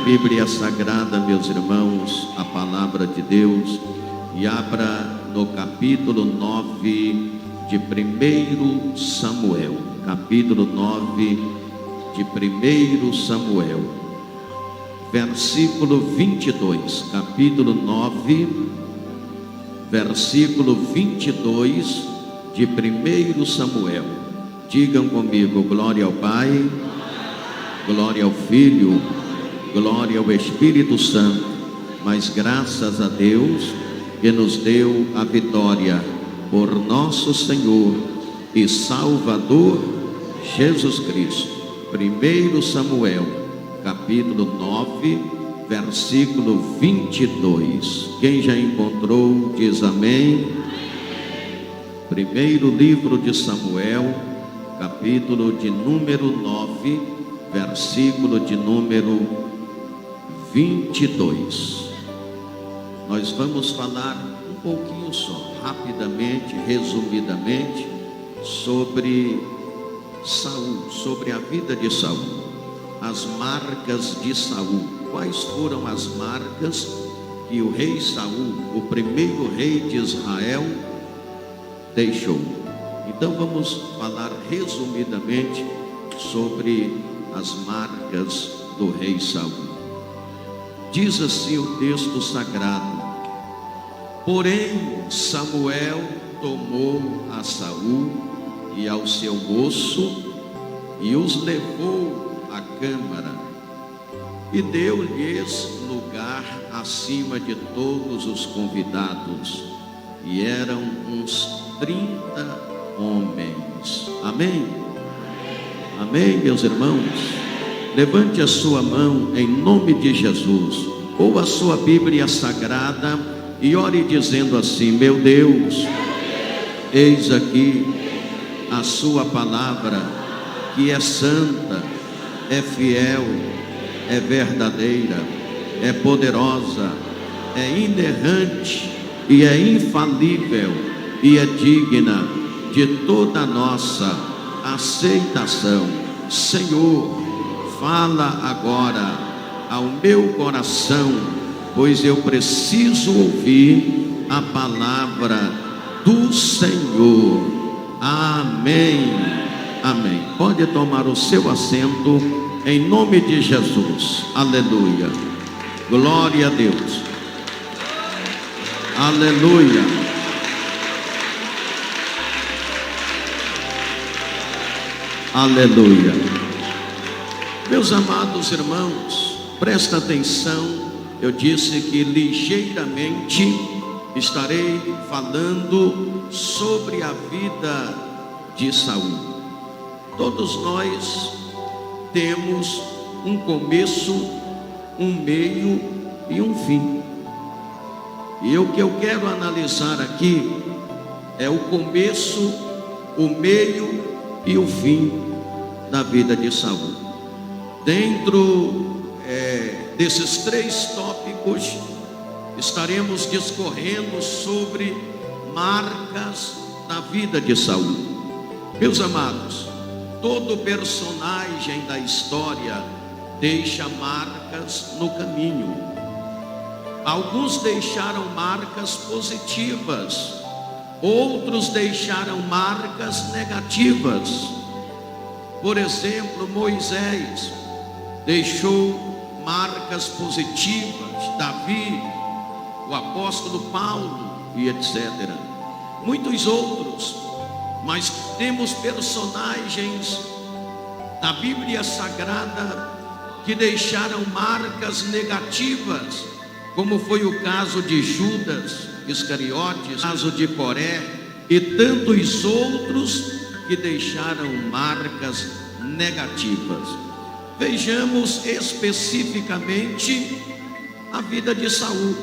Bíblia Sagrada, meus irmãos, a palavra de Deus, e abra no capítulo 9 de 1 Samuel. Capítulo 9 de 1 Samuel, versículo 22. Capítulo 9, versículo 22 de 1 Samuel. Digam comigo: glória ao Pai, glória ao Filho, glória ao Espírito Santo. Mas graças a Deus que nos deu a vitória por nosso Senhor e Salvador Jesus Cristo. 1 Samuel, capítulo 9, versículo 22. Quem já encontrou, diz amém. Primeiro livro de Samuel, capítulo de número 9, versículo de número 22. Nós vamos falar um pouquinho só, rapidamente, resumidamente, sobre Saul, sobre a vida de Saul, as marcas de Saul. Quais foram as marcas que o rei Saul, o primeiro rei de Israel, deixou? Então vamos falar resumidamente sobre as marcas do rei Saul. Diz assim o texto sagrado: porém Samuel tomou a Saul e ao seu moço e os levou à câmara e deu-lhes lugar acima de todos os convidados, e eram uns 30 homens. Amém? Amém, meus irmãos? Levante a sua mão em nome de Jesus, ou a sua Bíblia Sagrada, e ore dizendo assim: meu Deus, eis aqui a sua palavra, que é santa, é fiel, é verdadeira, é poderosa, é inerrante e é infalível, e é digna de toda a nossa aceitação. Senhor, fala agora ao meu coração, pois eu preciso ouvir a palavra do Senhor. Amém, amém. Pode tomar o seu assento em nome de Jesus. Aleluia, glória a Deus. Aleluia. Aleluia. Meus amados irmãos, presta atenção. Eu disse que ligeiramente estarei falando sobre a vida de Saul. Todos nós temos um começo, um meio e um fim. E o que eu quero analisar aqui é o começo, o meio e o fim da vida de Saul. Dentro desses três tópicos, estaremos discorrendo sobre marcas da vida de Saul. Meus amados, todo personagem da história deixa marcas no caminho. Alguns deixaram marcas positivas, outros deixaram marcas negativas. Por exemplo, Moisés deixou marcas positivas, Davi, o apóstolo Paulo e etc. Muitos outros, mas temos personagens da Bíblia Sagrada que deixaram marcas negativas, como foi o caso de Judas Iscariotes, o caso de Coré e tantos outros que deixaram marcas negativas. Vejamos especificamente a vida de Saul.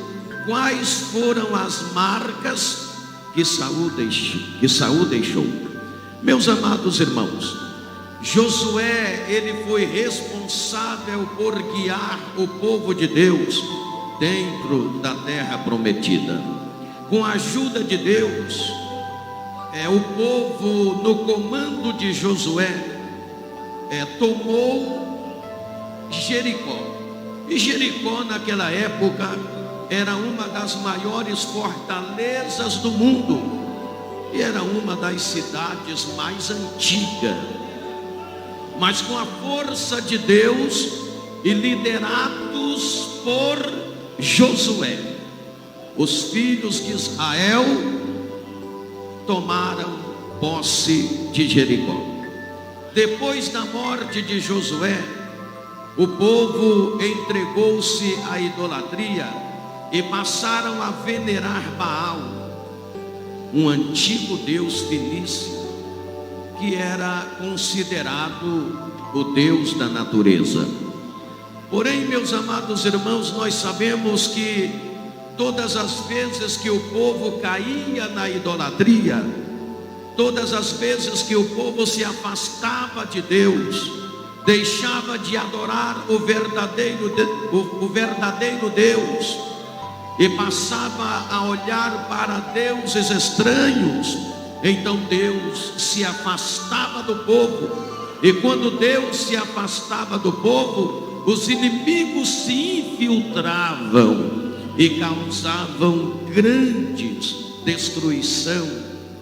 Quais foram as marcas que Saul deixou? Meus amados irmãos, Josué, ele foi responsável por guiar o povo de Deus dentro da terra prometida. Com a ajuda de Deus, o povo no comando de Josué tomou Jericó. E Jericó naquela época era uma das maiores fortalezas do mundo, e era uma das cidades mais antigas. Mas com a força de Deus e liderados por Josué, os filhos de Israel tomaram posse de Jericó. Depois da morte de Josué, o povo entregou-se à idolatria e passaram a venerar Baal, um antigo deus fenício, que era considerado o deus da natureza. Porém, meus amados irmãos, nós sabemos que todas as vezes que o povo caía na idolatria, todas as vezes que o povo se afastava de Deus, deixava de adorar o verdadeiro Deus e passava a olhar para deuses estranhos, então Deus se afastava do povo. E quando Deus se afastava do povo, os inimigos se infiltravam e causavam grandes destruição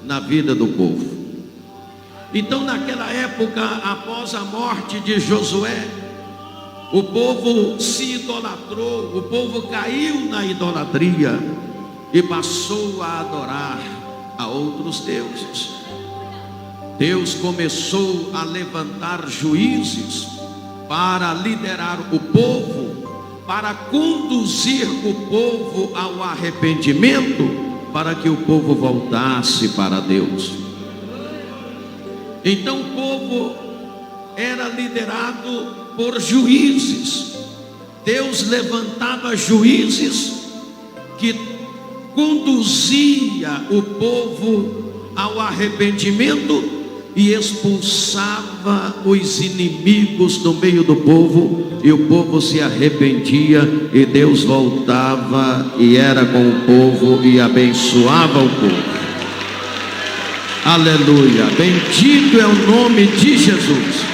na vida do povo. Então, naquela época, após a morte de Josué, o povo se idolatrou, o povo caiu na idolatria e passou a adorar a outros deuses. Deus começou a levantar juízes para liderar o povo, para conduzir o povo ao arrependimento, para que o povo voltasse para Deus. Então o povo era liderado por juízes. Deus levantava juízes que conduzia o povo ao arrependimento e expulsava os inimigos do meio do povo, e o povo se arrependia, e Deus voltava e era com o povo e abençoava o povo. Aleluia, bendito é o nome de Jesus.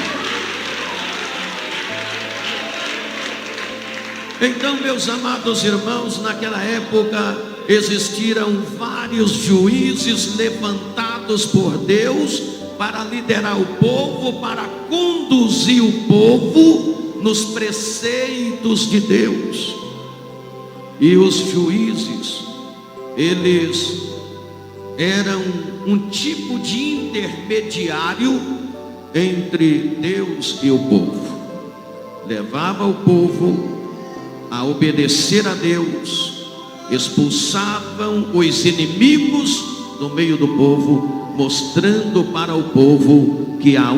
Então, meus amados irmãos, naquela época existiram vários juízes levantados por Deus para liderar o povo, para conduzir o povo nos preceitos de Deus. E os juízes, eles eram um tipo de intermediário entre Deus e o povo. Levava o povo a obedecer a Deus, expulsavam os inimigos do meio do povo, mostrando para o povo que há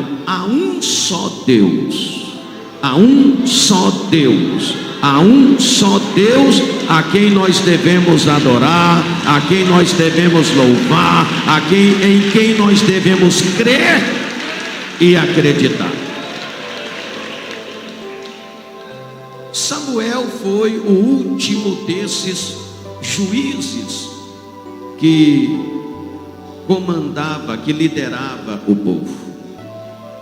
um só Deus, há um só Deus, há um só Deus a quem nós devemos adorar, a quem nós devemos louvar, em quem nós devemos crer e acreditar. Samuel foi o último desses juízes que comandava, que liderava o povo.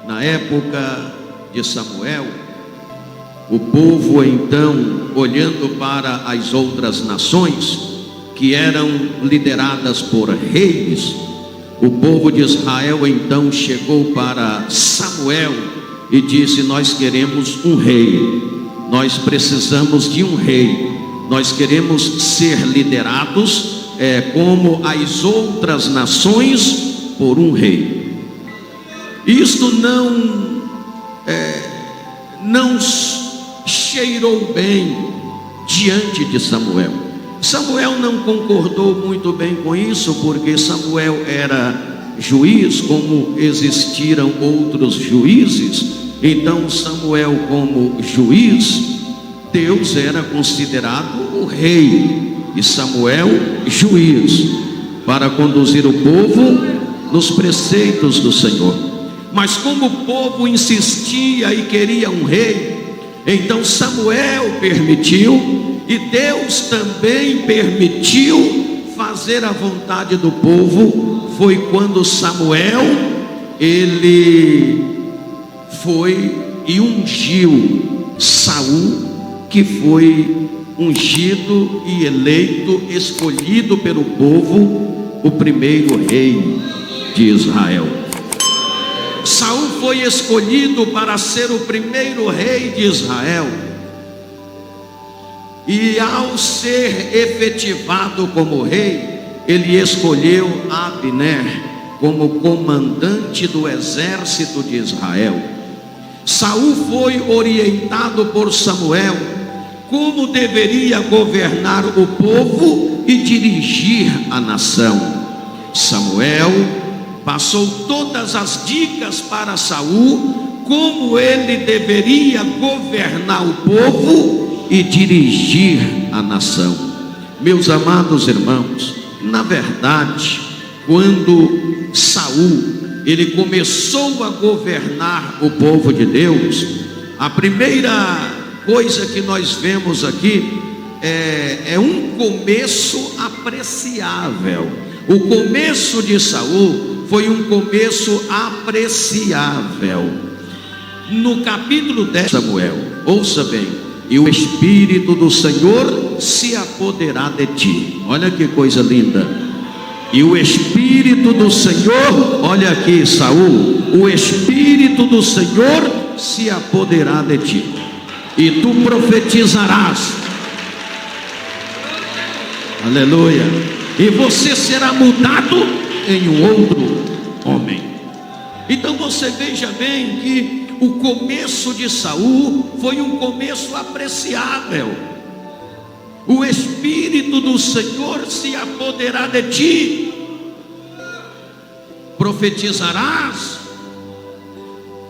Na época de Samuel, o povo então, olhando para as outras nações que eram lideradas por reis, o povo de Israel então chegou para Samuel e disse: nós queremos um rei, nós precisamos de um rei, nós queremos ser liderados como as outras nações por um rei. Isto não cheirou bem diante de Samuel. Samuel não concordou muito bem com isso, porque Samuel era juiz, como existiram outros juízes. Então Samuel, como juiz, Deus era considerado o rei, e Samuel juiz, para conduzir o povo nos preceitos do Senhor. Mas como o povo insistia e queria um rei, então Samuel permitiu, e Deus também permitiu fazer a vontade do povo. Foi quando Samuel, ele foi e ungiu Saul, que foi ungido e eleito, escolhido pelo povo, o primeiro rei de Israel. Saul foi escolhido para ser o primeiro rei de Israel, e ao ser efetivado como rei, ele escolheu Abner como comandante do exército de Israel. Saul foi orientado por Samuel como deveria governar o povo e dirigir a nação. Samuel passou todas as dicas para Saul como ele deveria governar o povo e dirigir a nação. Meus amados irmãos, na verdade, quando Saul ele começou a governar o povo de Deus, a primeira coisa que nós vemos aqui é um começo apreciável. O começo de Saul foi um começo apreciável. No capítulo 10 de Samuel, ouça bem: e o Espírito do Senhor se apoderará de ti. Olha que coisa linda. E o Espírito do Senhor, olha aqui, Saul, o Espírito do Senhor se apoderará de ti, e tu profetizarás, aleluia, e você será mudado em um outro homem. Então você veja bem que o começo de Saul foi um começo apreciável. O Espírito do Senhor se apoderará de ti, profetizarás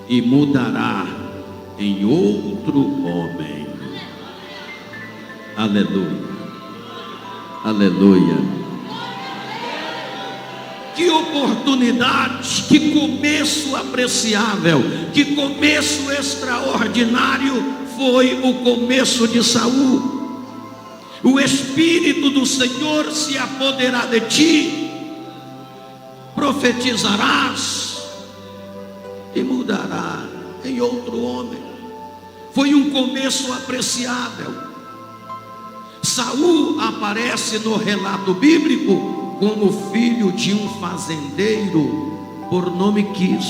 e mudará em outro homem. Aleluia, aleluia. Que oportunidade, que começo apreciável, que começo extraordinário foi o começo de Saul. O Espírito do Senhor se apoderará de ti, profetizarás e mudará em outro homem. Foi um começo apreciável. Saul aparece no relato bíblico como filho de um fazendeiro por nome Quis.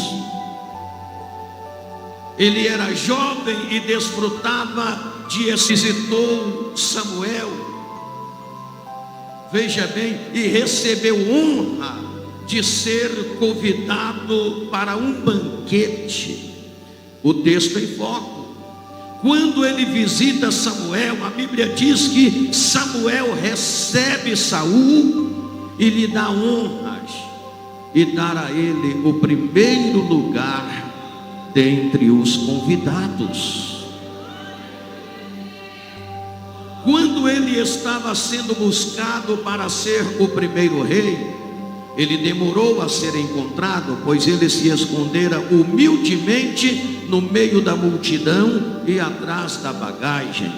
Ele era jovem e desfrutava de visitou Samuel, veja bem, e recebeu honra de ser convidado para um banquete. O texto em foco: quando ele visita Samuel, a Bíblia diz que Samuel recebe Saul e lhe dá honras, e dá a ele o primeiro lugar dentre os convidados. Quando ele estava sendo buscado para ser o primeiro rei, ele demorou a ser encontrado, pois ele se escondera humildemente no meio da multidão e atrás da bagagem.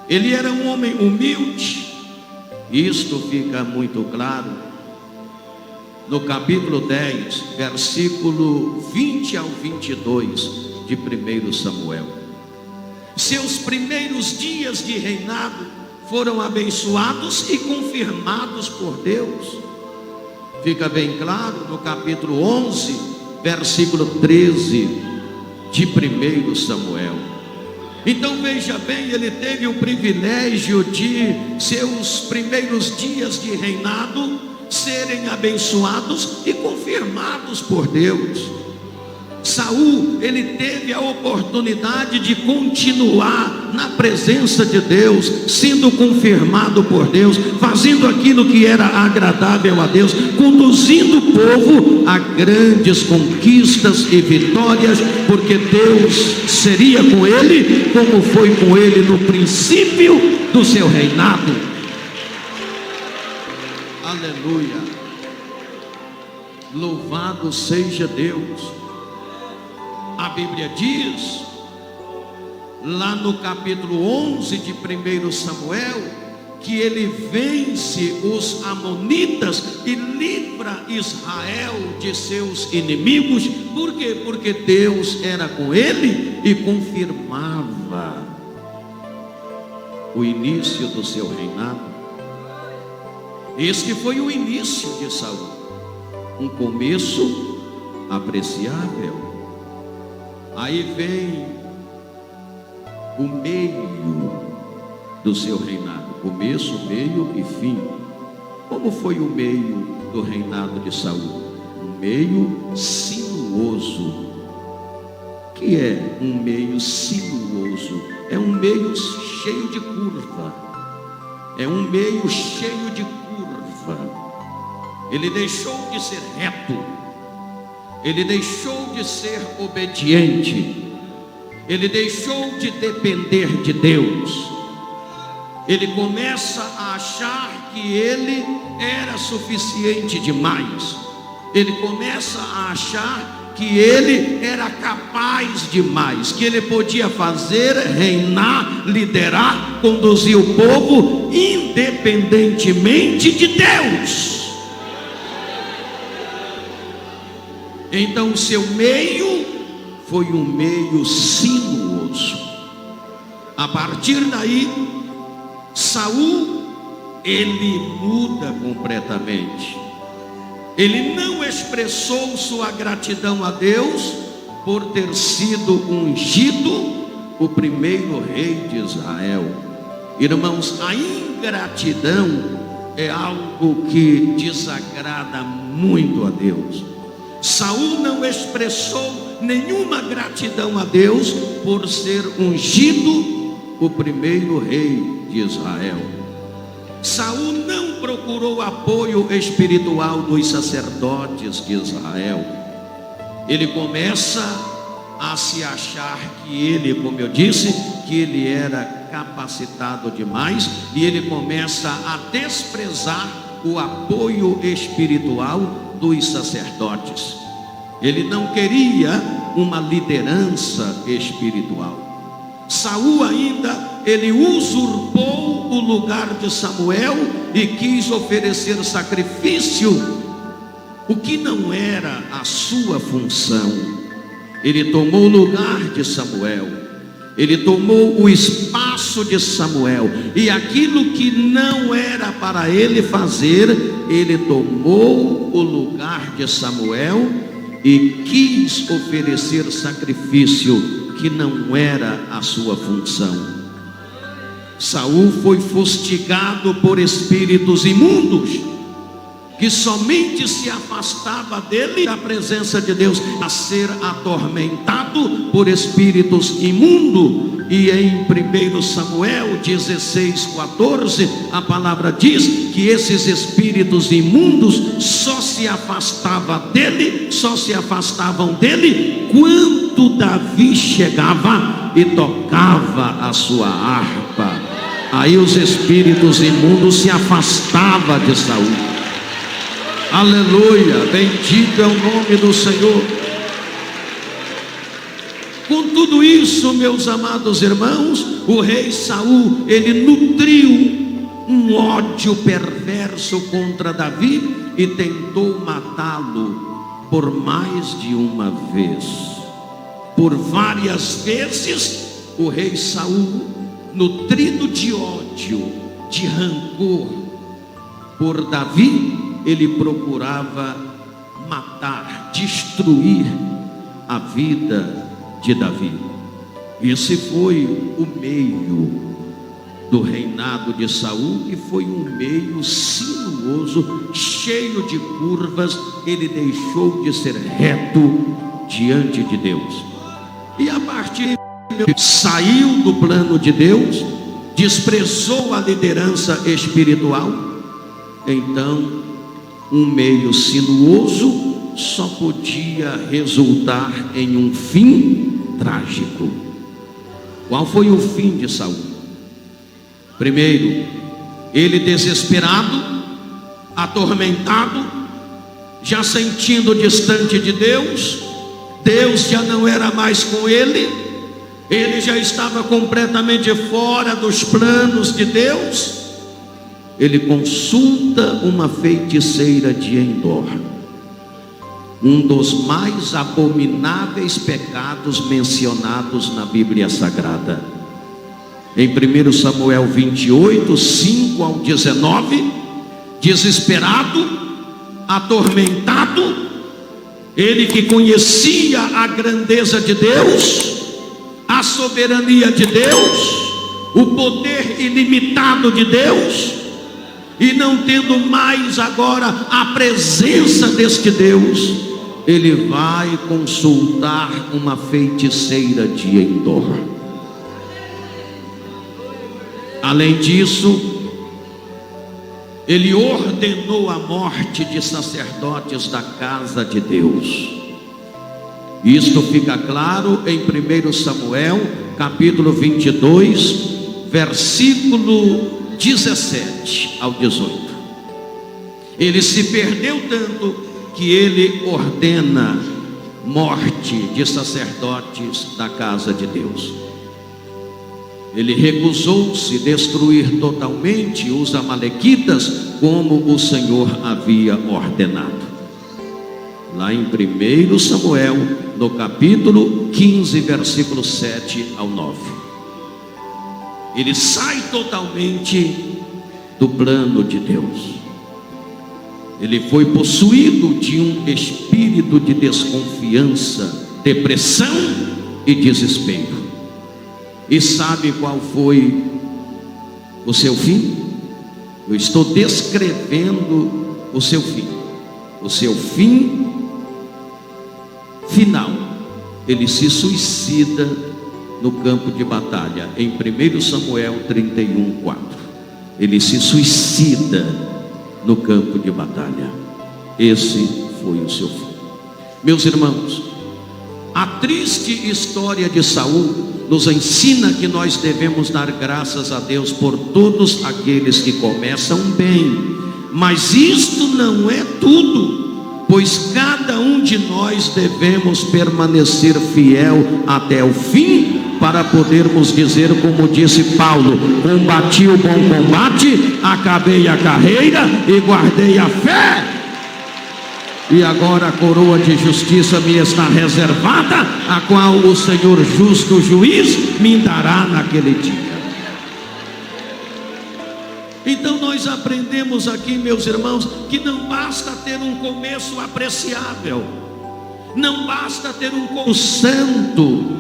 Ele era um homem humilde. Isto fica muito claro no capítulo 10, versículo 20 ao 22 de 1 Samuel. Seus primeiros dias de reinado foram abençoados e confirmados por Deus. Fica bem claro no capítulo 11, versículo 13 de 1 Samuel. Então veja bem, ele teve o privilégio de seus primeiros dias de reinado serem abençoados e confirmados por Deus. Saul, ele teve a oportunidade de continuar na presença de Deus, sendo confirmado por Deus, fazendo aquilo que era agradável a Deus, conduzindo o povo a grandes conquistas e vitórias, porque Deus seria com ele, como foi com ele no princípio do seu reinado. Aleluia, louvado seja Deus. A Bíblia diz, lá no capítulo 11 de 1 Samuel, que ele vence os amonitas e livra Israel de seus inimigos. Por quê? Porque Deus era com ele e confirmava. o início do seu reinado. Este foi o início de Saul, um começo apreciável. Aí vem o meio do seu reinado, começo, meio e fim. Como foi o meio do reinado de Saul? Um meio sinuoso. O que é um meio sinuoso? É um meio cheio de curva. É um meio cheio de curva. Ele deixou de ser reto. Ele deixou de ser obediente. Ele deixou de depender de Deus. Ele começa a achar que ele era suficiente demais. Ele começa a achar que ele era capaz demais, que ele podia fazer, reinar, liderar, conduzir o povo independentemente de Deus. Então o seu meio foi um meio sinuoso. A partir daí, Saul, ele muda completamente. Ele não expressou sua gratidão a Deus por ter sido ungido o primeiro rei de Israel. Irmãos, a ingratidão é algo que desagrada muito a Deus. Saul não expressou nenhuma gratidão a Deus por ser ungido o primeiro rei de Israel. Saul não procurou apoio espiritual dos sacerdotes de Israel. Ele começa a se achar que ele, como eu disse, que ele era capacitado demais, e ele começa a desprezar o apoio espiritual dos sacerdotes. Ele não queria uma liderança espiritual. Saul ainda, ele usurpou o lugar de Samuel e quis oferecer sacrifício, o que não era a sua função. Ele tomou o lugar de Samuel, ele tomou o espaço de Samuel, e aquilo que não era para ele fazer, ele tomou o lugar de Samuel e quis oferecer sacrifício que não era a sua função. Saul foi fustigado por espíritos imundos, que somente se afastava dele da presença de Deus, a ser atormentado por espíritos imundos. E em 1 Samuel 16:14, a palavra diz que esses espíritos imundos só se afastavam dele quando Davi chegava e tocava a sua harpa. Aí os espíritos imundos se afastavam de Saul. Aleluia, bendito é o nome do Senhor. Com tudo isso, meus amados irmãos, o rei Saul, ele nutriu um ódio perverso contra Davi e tentou matá-lo por mais de uma vez. Por várias vezes, o rei Saul, nutrido de ódio, de rancor por Davi, ele procurava matar, destruir a vida de Davi. Esse foi o meio do reinado de Saul, e foi um meio sinuoso, cheio de curvas. Ele deixou de ser reto diante de Deus, e a partir de saiu do plano de Deus, desprezou a liderança espiritual. Então um meio sinuoso só podia resultar em um fim trágico. Qual foi o fim de Saul? Primeiro, ele desesperado, atormentado, já sentindo distante de Deus, Deus já não era mais com ele, ele já estava completamente fora dos planos de Deus. Ele consulta uma feiticeira de Endor, um dos mais abomináveis pecados mencionados na Bíblia Sagrada. Em 1 Samuel 28, 5 ao 19, desesperado, atormentado, ele que conhecia a grandeza de Deus, a soberania de Deus, o poder ilimitado de Deus, e não tendo mais agora a presença deste Deus, ele vai consultar uma feiticeira de Endor. Além disso, ele ordenou a morte de sacerdotes da casa de Deus. Isto fica claro em 1 Samuel, capítulo 22, versículo 17 ao 18. Ele se perdeu tanto que ele ordena morte de sacerdotes da casa de Deus. Ele recusou-se destruir totalmente os amalequitas, como o Senhor havia ordenado. Lá em 1 Samuel, no capítulo 15, versículo 7 ao 9. Ele sai totalmente do plano de Deus. Ele foi possuído de um espírito de desconfiança, depressão e desespero. E sabe qual foi o seu fim? Eu estou descrevendo o seu fim. O seu fim final. Ele se suicida no campo de batalha. Em 1 Samuel 31, 4. Ele se suicida no campo de batalha. Esse foi o seu fim. Meus irmãos, a triste história de Saul nos ensina que nós devemos dar graças a Deus por todos aqueles que começam bem, mas isto não é tudo, pois cada um de nós devemos permanecer fiel até o fim, para podermos dizer como disse Paulo: combati o bom combate, acabei a carreira e guardei a fé. E agora a coroa de justiça me está reservada, a qual o Senhor justo juiz me dará naquele dia. Então nós aprendemos aqui, meus irmãos, que não basta ter um começo apreciável, não basta ter um santo,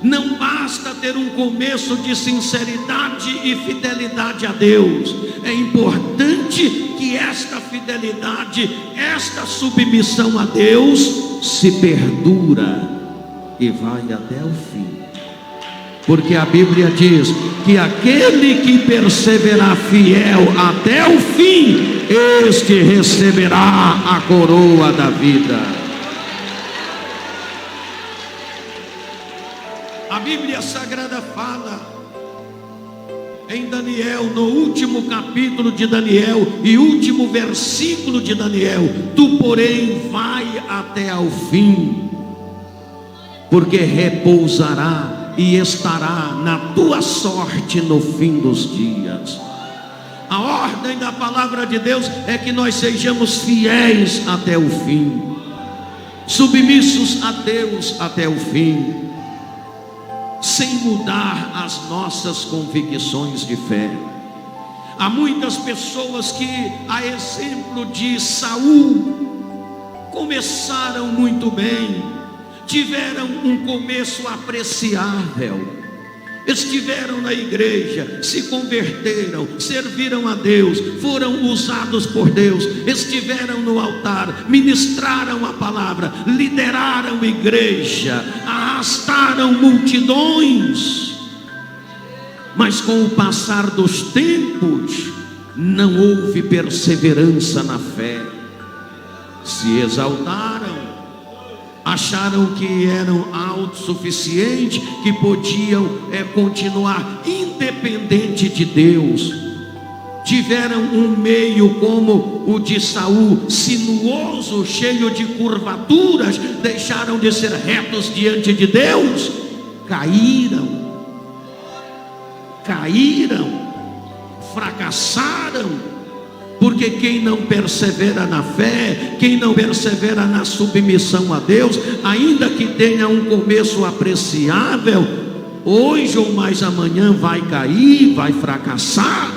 não basta ter um começo de sinceridade e fidelidade a Deus. É importante que esta fidelidade, esta submissão a Deus se perdura e vai até o fim. Porque a Bíblia diz que aquele que perseverar fiel até o fim, este receberá a coroa da vida. A Bíblia Sagrada fala em Daniel, no último capítulo de Daniel e último versículo de Daniel: tu porém vai até ao fim, porque repousará e estará na tua sorte no fim dos dias. A ordem da palavra de Deus é que nós sejamos fiéis até o fim, submissos a Deus até o fim, sem mudar as nossas convicções de fé. Há muitas pessoas que, a exemplo de Saul, começaram muito bem, tiveram um começo apreciável, estiveram na igreja, se converteram, serviram a Deus, foram usados por Deus, estiveram no altar, ministraram a palavra, lideraram igreja, arrastaram multidões, mas com o passar dos tempos não houve perseverança na fé, se exaltaram, acharam que eram autossuficientes, que podiam continuar independente de Deus. Tiveram um meio como o de Saul, sinuoso, cheio de curvaturas, deixaram de ser retos diante de Deus, caíram, fracassaram. Porque quem não persevera na fé, quem não persevera na submissão a Deus, ainda que tenha um começo apreciável, hoje ou mais amanhã vai cair, vai fracassar.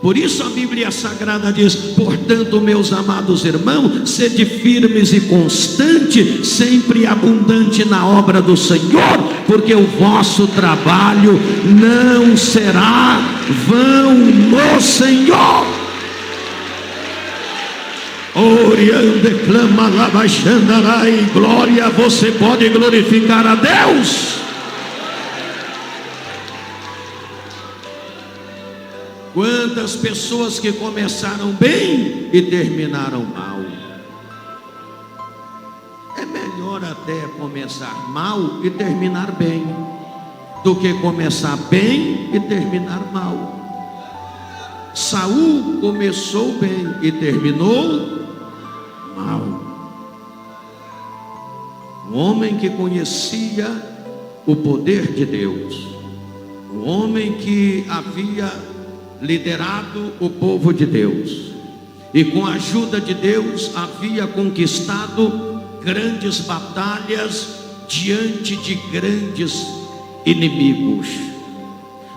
Por isso a Bíblia Sagrada diz: portanto, meus amados irmãos, sede firmes e constantes, sempre abundante na obra do Senhor, porque o vosso trabalho não será vão no Senhor. Oriande clama lá baixandarai, glória, você pode glorificar a Deus. Quantas pessoas que começaram bem e terminaram mal. É melhor até começar mal e terminar bem, do que começar bem e terminar mal. Saul começou bem e terminou mal. Um homem que conhecia o poder de Deus, um homem que havia liderado o povo de Deus, e com a ajuda de Deus havia conquistado grandes batalhas diante de grandes inimigos.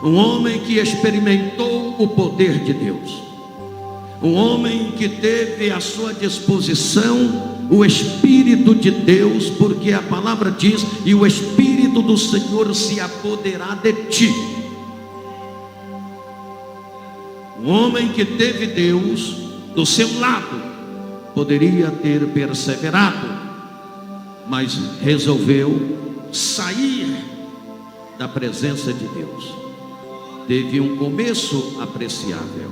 Um homem que experimentou o poder de Deus, um homem que teve à sua disposição o Espírito de Deus, porque a palavra diz: e o Espírito do Senhor se apoderará de ti. Um homem que teve Deus do seu lado, poderia ter perseverado, mas resolveu sair da presença de Deus. Teve um começo apreciável,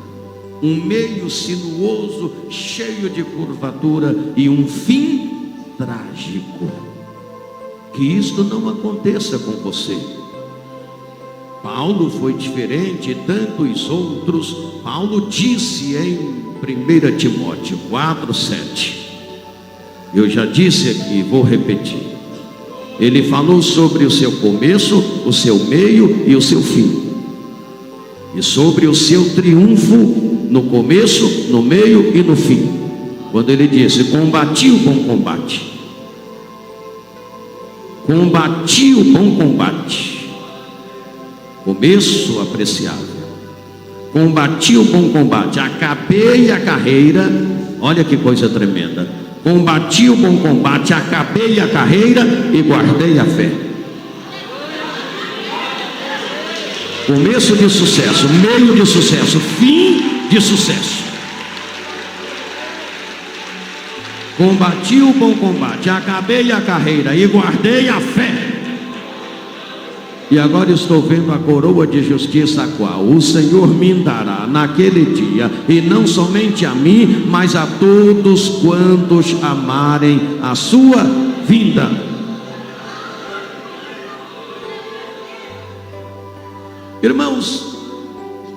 um meio sinuoso, cheio de curvatura, e um fim trágico. Que isto não aconteça com você. Paulo foi diferente de tantos outros. Paulo disse em 1 Timóteo 4:7, eu já disse aqui, vou repetir. Ele falou sobre o seu começo, o seu meio e o seu fim, e sobre o seu triunfo no começo, no meio e no fim, quando ele disse: combati o bom combate, combati o bom combate. Começo apreciável, combati o bom combate, acabei a carreira. Olha que coisa tremenda. Combati o bom combate, acabei a carreira e guardei a fé. Começo de sucesso, meio de sucesso, fim de sucesso. Combati o bom combate, acabei a carreira e guardei a fé. E agora estou vendo a coroa de justiça, a qual o Senhor me dará naquele dia, e não somente a mim, mas a todos quantos amarem a sua vinda. Irmãos,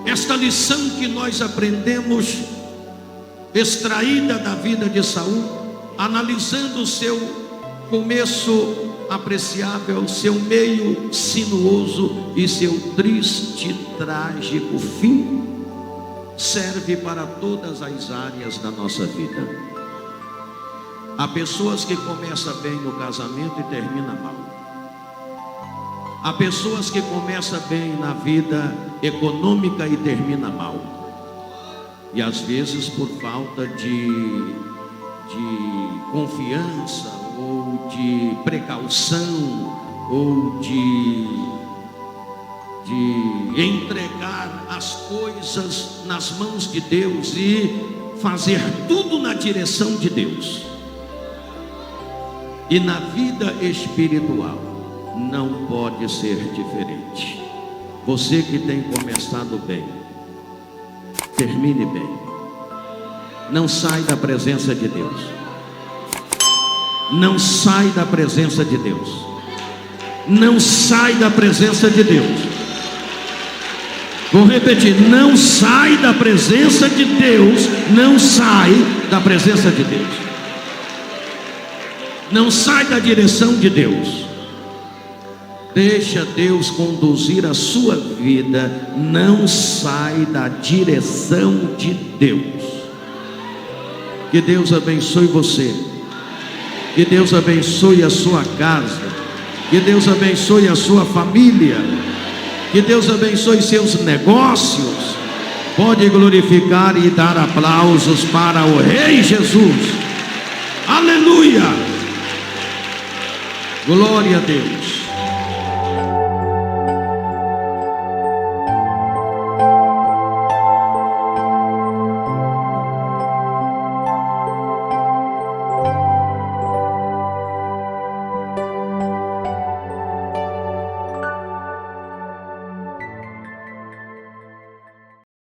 esta lição que nós aprendemos, extraída da vida de Saul, analisando o seu começo apreciável, seu meio sinuoso e seu triste, trágico fim, serve para todas as áreas da nossa vida. Há pessoas que começam bem no casamento e terminam mal. Há pessoas que começam bem na vida econômica e terminam mal. E às vezes por falta de confiança, ou de precaução, ou de entregar as coisas nas mãos de Deus e fazer tudo na direção de Deus. E na vida espiritual não pode ser diferente. Você que tem começado bem, termine bem. Não sai da presença de Deus. Não sai da presença de Deus. Não sai da presença de Deus. Vou repetir: não sai da presença de Deus. Não sai da presença de Deus. Não sai da direção de Deus. Deixa Deus conduzir a sua vida. Não sai da direção de Deus. Que Deus abençoe você. Que Deus abençoe a sua casa. Que Deus abençoe a sua família. Que Deus abençoe seus negócios. Pode glorificar e dar aplausos para o Rei Jesus. Aleluia! Glória a Deus.